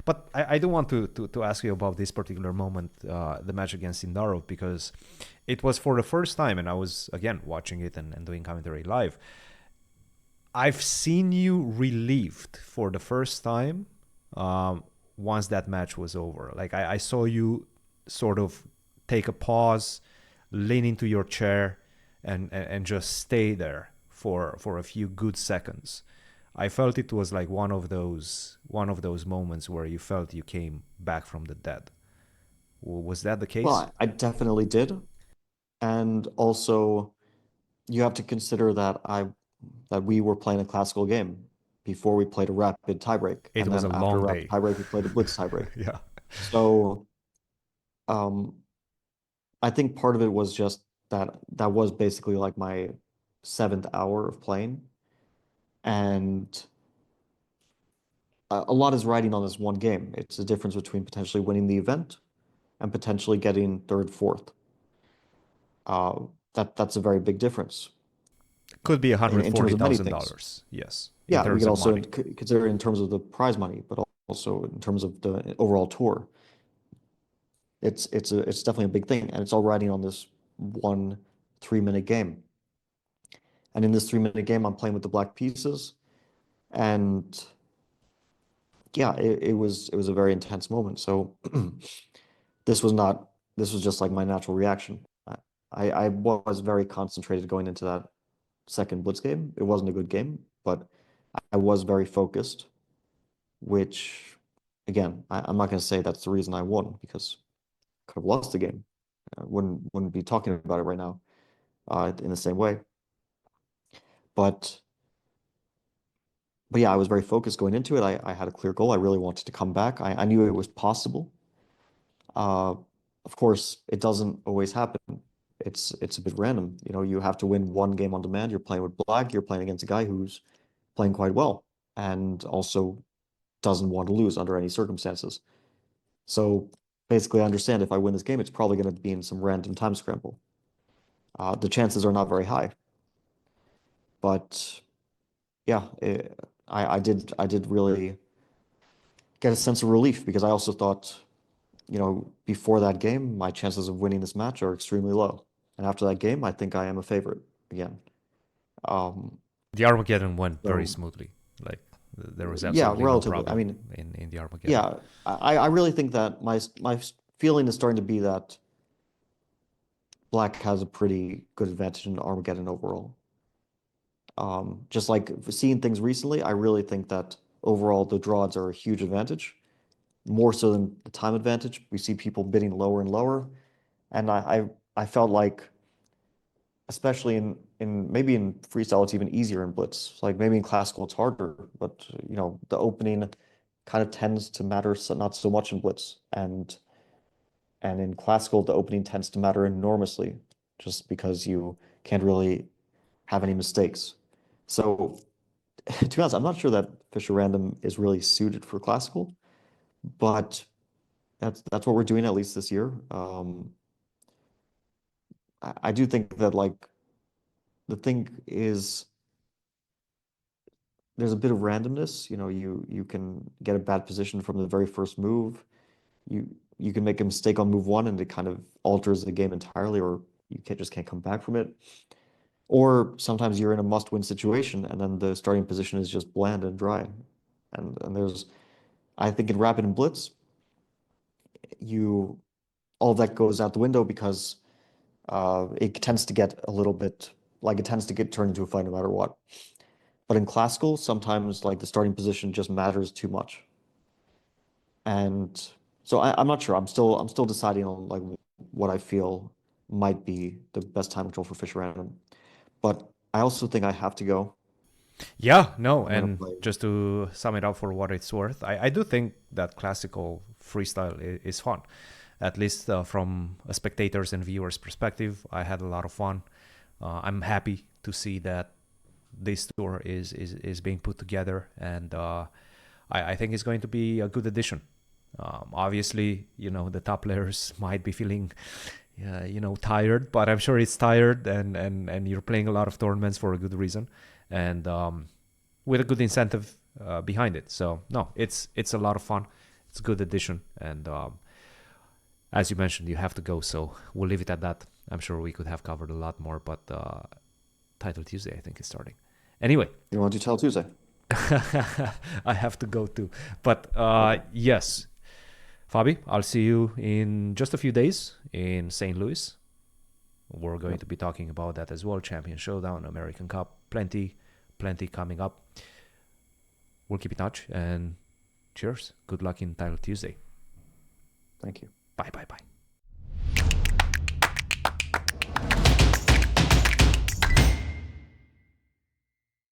But I do want to ask you about this particular moment, the match against Sindaro, because it was for the first time, and I was, again, watching it and doing commentary live. I've seen you relieved for the first time once that match was over. Like, I saw you sort of take a pause, lean into your chair, and just stay there for a few good seconds. I felt it was like one of those moments where you felt you came back from the dead. Was that the Well, case? I definitely did. And also you have to consider that we were playing a classical game before we played a rapid tiebreak. It And was then a after a long rapid day. tiebreak, we played a blitz tiebreak. Yeah. So um I think part of it was just that was basically like my seventh hour of playing. And a lot is riding on this one game. It's the difference between potentially winning the event and potentially getting third, fourth. That's a very big difference Could be in terms of many things. $140,000. Yes, in Yeah, we terms could of also money. consider it in terms of the prize money, but also in terms of the overall tour. It's definitely a big thing, and it's all riding on this one 3 minute game. And in this 3 minute game, I'm playing with the black pieces, and yeah, it was a very intense moment. So this was not this was just like my natural reaction. I was very concentrated going into that second blitz game. It wasn't a good game, but I was very focused, which again, I'm not going to say that's the reason I won because I could have lost the game. I wouldn't be talking about it right now in the same way. But but yeah, I was very focused going into it. I had a clear goal. I really wanted to come back. I knew it was possible. Uh, of course, it doesn't always happen. It's a bit random. You know, you have to win one game on demand. You're playing with black. You're playing against a guy who's playing quite well and also doesn't want to lose under any circumstances. So basically, I understand if I win this game, it's probably going to be in some random time scramble. The chances are not very high, but yeah, I did really get a sense of relief because I also thought, before that game, my chances of winning this match are extremely low. And after that game, I think I am a favorite again. Um, The Armageddon went very so smoothly. Like, there was yeah, absolutely no relatively. I problem mean, in the Armageddon. yeah, I really think that my feeling is starting to be that Black has a pretty good advantage in Armageddon overall. Just like seeing things recently, I really think that overall the draw odds are a huge advantage, more so than the time advantage. We see people bidding lower and lower, and I felt like, especially in maybe in freestyle, it's even easier in blitz. Like maybe in classical, it's harder, but the opening kind of tends to matter not so much in blitz, and in classical, the opening tends to matter enormously, just because you can't really have any mistakes. So to be honest, I'm not sure that Fisher Random is really suited for classical, but that's what we're doing at least this year. I do think that like the thing is there's a bit of randomness. You can get a bad position from the very first move. You can make a mistake on move one and it kind of alters the game entirely, or you just can't come back from it. Or sometimes you're in a must-win situation and then the starting position is just bland and dry. And there's I think in Rapid and Blitz, you all of that goes out the window because it tends to get a little bit like it tends to get turned into a fight no matter what. But in classical, sometimes like the starting position just matters too much. And so I'm not sure. I'm still deciding on like what I feel might be the best time control for Fisher Random. But I also think I have to go. Yeah, no, I'm gonna and play. just to sum it up for what it's worth, I do think that classical freestyle is fun. At least from a spectators and viewers perspective, I had a lot of fun. I'm happy to see that this tour is being put together, and I think it's going to be a good addition. Obviously, the top players might be feeling, tired, but I'm sure it's tired, and you're playing a lot of tournaments for a good reason, and with a good incentive behind it. So no, it's a lot of fun. it's a good addition. And as you mentioned, you have to go, so we'll leave it at that. I'm sure we could have covered a lot more, but Title Tuesday, I think, is starting. Anyway, You want to do Title Tuesday? I have to go too. But yes, Fabi, I'll see you in just a few days in St. Louis. We're going to be talking about that as well. Champion Showdown, American Cup, plenty coming up. We'll keep in touch and cheers. Good luck in Title Tuesday. Thank you. Bye.